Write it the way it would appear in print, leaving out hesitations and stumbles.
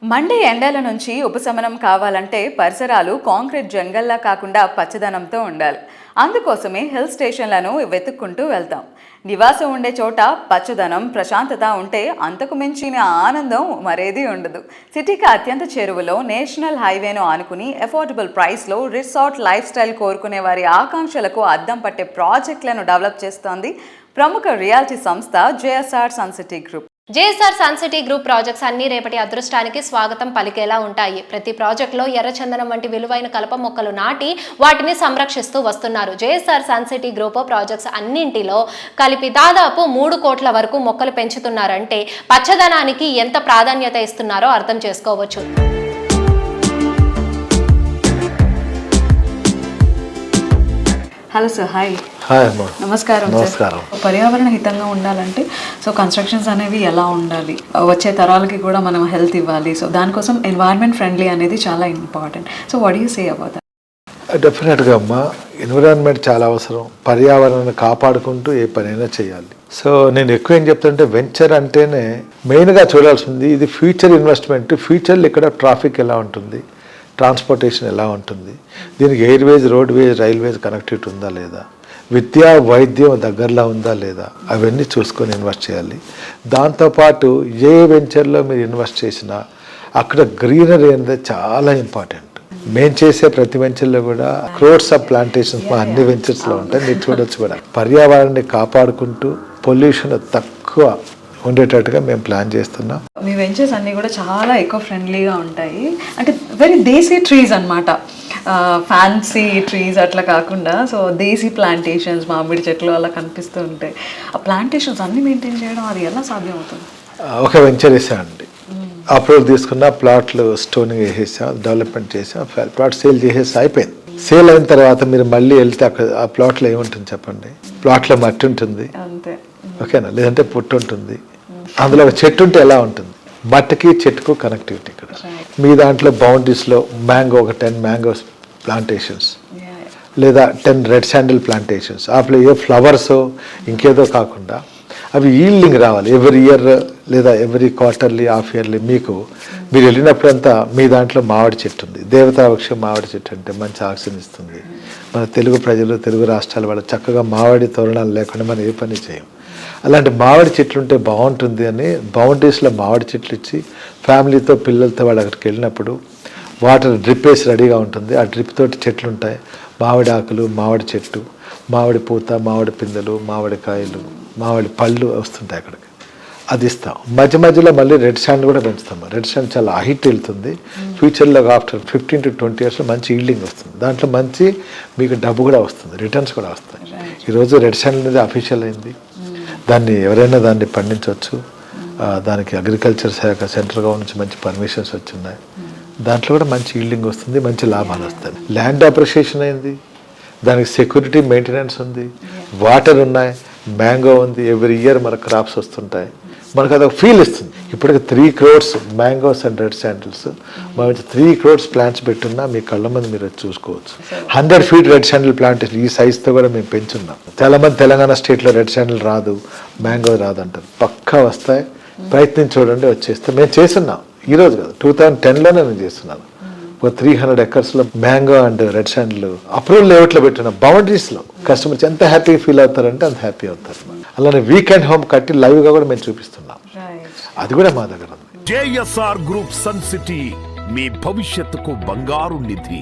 Monday ఎండల నుంచి ఉపశమనం కావాలంటే పరిసరాలు కాంక్రీట్ జంగల్లా కాకుండా పచ్చదనంతో ఉండాలి. అందుకోసమే హిల్ స్టేషన్లను వెతుక్కుంటూ వెళ్తాం. నివాసం ఉండే చోట పచ్చదనం, ప్రశాంతత ఉంటే అంతకు మించిన ఆనందం మరేది ఉండదు. సిటీకి అత్యంత చేరువలో నేషనల్ హైవేను ఆనుకుని అఫోర్డబుల్ ప్రైస్లో రిసార్ట్ లైఫ్ స్టైల్ కోరుకునే వారి ఆకాంక్షలకు అద్దం పట్టే ప్రాజెక్టులను డెవలప్ చేస్తోంది ప్రముఖ రియాలిటీ సంస్థ JSR Sun City Group. JSR Sun City Group projects అన్ని రేపటి అదృష్టానికి స్వాగతం పలికేలా ఉంటాయి. ప్రతి ప్రాజెక్టులో ఎర్రచందనం వంటి విలువైన కలప మొక్కలు నాటి వాటిని సంరక్షిస్తూ వస్తున్నారు. JSR Sun City Group projects అన్నింటిలో కలిపి దాదాపు 3 కోట్ల వరకు మొక్కలు పెంచుతున్నారంటే పచ్చదనానికి ఎంత ప్రాధాన్యత ఇస్తున్నారో అర్థం చేసుకోవచ్చు. Hello sir, hi. నమస్కారం. పర్యావరణ హితంగా ఉండాలంటే కన్స్ట్రక్షన్స్ అనేవి ఎలా ఉండాలి, వచ్చే తరాలకి కూడా మనం హెల్త్ ఇవ్వాలి. దానికోసం ఎన్వైరన్మెంట్ ఫ్రెండ్లీ అనేది చాలా important. What you say about that? డెఫినెట్గా అమ్మా, ఎన్విరాన్మెంట్ చాలా అవసరం. పర్యావరణాన్ని కాపాడుకుంటూ ఏ పనైనా చేయాలి. నేను ఎక్కువ ఏం చెప్తుంటే, వెంచర్ అంటేనే మెయిన్గా చూడాల్సింది ఇది ఫ్యూచర్ ఇన్వెస్ట్మెంట్. ఫ్యూచర్లో ఇక్కడ ట్రాఫిక్ ఎలా ఉంటుంది, ట్రాన్స్పోర్టేషన్ ఎలా ఉంటుంది, దీనికి ఎయిర్వేస్, రోడ్వేస్, రైల్వేస్ కనెక్టివిటీ ఉందా లేదా, విద్యా వైద్యం దగ్గరలో ఉందా లేదా, అవన్నీ చూసుకొని ఇన్వెస్ట్ చేయాలి. దాంతోపాటు ఏ వెంచర్లో మీరు ఇన్వెస్ట్ చేసినా అక్కడ గ్రీనరీ అనేది చాలా ఇంపార్టెంట్. మేము చేసే ప్రతి వెంచర్లో కూడా క్రోర్స్ ఆఫ్ ప్లాంటేషన్స్ మా అన్ని వెంచర్స్లో ఉంటాయి. మీరు చూడొచ్చు కూడా. పర్యావరణాన్ని కాపాడుకుంటూ పొల్యూషన్ తక్కువ ఉండేటట్టుగా మేము ప్లాన్ చేస్తున్నాం. మీ వెంచర్స్ అన్నీ కూడా చాలా ఎకో ఫ్రెండ్లీగా ఉంటాయి. అంటే వెరీ దేశీ ట్రీస్ అన్నమాట, ఫ్యాన్సీ ట్రీస్ అట్లా కాకుండా. దేశీ ప్లాంటేషన్స్, మామిడి చెట్లు అలా కనిపిస్తూ ఉంటాయి. ఆ ప్లాంటేషన్స్ అన్ని మెయింటైన్ చేయడం అది ఎలా సాధ్యం అవుతుంది? ఒక వెంచర్ వేసామండి, అప్రూవల్ తీసుకున్న ప్లాట్లు స్టోనింగ్ వేసేసాం, డెవలప్మెంట్ చేసాం, ప్లాట్ సేల్ చేసేసి అయిపోయింది. సేల్ అయిన తర్వాత మీరు మళ్ళీ వెళ్తే అక్కడ ఆ ప్లాట్లో ఏముంటుంది చెప్పండి? ప్లాట్లో మట్టి ఉంటుంది అంతే, ఓకేనా, లేదంటే పుట్టు ఉంటుంది. అందులో ఒక చెట్టు ఉంటే ఎలా ఉంటుంది? మట్టికి చెట్టుకు కనెక్టివిటీ. ఇక్కడ మీ దాంట్లో బౌండరీస్లో మ్యాంగో, ఒక 10 మ్యాంగోస్ ప్లాంటేషన్స్ లేదా 10 రెడ్ శాండిల్ ప్లాంటేషన్స్. అప్పుడు ఏ ఫ్లవర్స్ ఇంకేదో కాకుండా అవి ఈల్డింగ్ రావాలి. ఎవ్రీ ఇయర్ లేదా ఎవ్రీ క్వార్టర్లీ, హాఫ్ ఇయర్లీ మీరు వెళ్ళినప్పుడంతా మీ దాంట్లో మామిడి చెట్టు ఉంది. దేవతా వృక్షం మామిడి చెట్టు అంటే మంచి ఆక్సిజన్ ఇస్తుంది. మన తెలుగు ప్రజలు, తెలుగు రాష్ట్రాల వాళ్ళు చక్కగా మామిడి తోరణాలు లేకుండా మనం ఏ పని చేయం. అలాంటి మామిడి చెట్లు ఉంటే బాగుంటుంది అని బౌండరీస్లో మామిడి చెట్లు ఇచ్చి ఫ్యామిలీతో, పిల్లలతో వాళ్ళు అక్కడికి వెళ్ళినప్పుడు వాటర్ డ్రిప్ వేసి రెడీగా ఉంటుంది. ఆ డ్రిప్ తోటి చెట్లు ఉంటాయి. మామిడి ఆకులు, మామిడి చెట్టు, మామిడి పూత, మామిడి పిందెలు, మామిడి కాయలు, మామిడి పళ్ళు వస్తుంటాయి అక్కడికి. అది ఇస్తాం. మధ్య మధ్యలో మళ్ళీ రెడ్ శాండ్ కూడా పెంచుతాం. రెడ్ శాండ్ చాలా హైట్ వెళ్తుంది. ఫ్యూచర్లో ఆఫ్టర్ 15 to 20 years మంచి ఈల్డింగ్ వస్తుంది. దాంట్లో మంచి మీకు డబ్బు కూడా వస్తుంది, రిటర్న్స్ కూడా వస్తాయి. ఈరోజు రెడ్ శాండ్ అనేది అఫీషియల్ అయింది. దాన్ని ఎవరైనా దాన్ని పండించవచ్చు. దానికి అగ్రికల్చర్ శాఖ, సెంట్రల్ గవర్నమెంట్ నుంచి మంచి పర్మిషన్స్ వచ్చిన్నాయి. దాంట్లో కూడా మంచి ఈల్డింగ్ వస్తుంది, మంచి లాభాలు వస్తాయి. ల్యాండ్ అప్రిషియేషన్ అయింది, దానికి సెక్యూరిటీ మెయింటెనెన్స్ ఉంది, వాటర్ ఉన్నాయి, మ్యాంగో ఉంది. ఎవ్రీ ఇయర్ మన క్రాప్స్ వస్తుంటాయి. మనకు అదొక ఫీల్ ఇస్తుంది. ఇప్పటికి 3 crores mangoes and red sandals, మనం 3 crores ప్లాంట్స్ పెట్టున్నా మీ కళ్ళ మంది మీరు చూసుకోవచ్చు. 100 feet రెడ్ శాండిల్ ప్లాంట్ ఈ సైజ్తో కూడా మేము పెంచున్నాం. చాలా మంది తెలంగాణ స్టేట్లో రెడ్ శాండిల్ రాదు, మ్యాంగో రాదు అంటారు. పక్కా వస్తాయి, ప్రయత్నం చూడండి, వచ్చేస్తే. మేము చేస్తున్నాం, ఈరోజు కాదు, 2010లోనే నేను చేస్తున్నాను. ఒక 300 acres mango and red sandal approval లేఅవుట్లో పెట్టిన బౌండరీస్లో కస్టమర్స్ ఎంత హ్యాపీ ఫీల్ అవుతారంటే అంత హ్యాపీ అవుతారు. అలానే వీకెండ్ హోమ్ కట్టి లైవ్గా కూడా మేము చూపిస్తున్నాం. అది కూడా మా దగ్గర ఉంది. జేఎస్ఆర్ గ్రూప్ సన్ సిటీ, మీ భవిష్యత్తుకు బంగారు నిధి.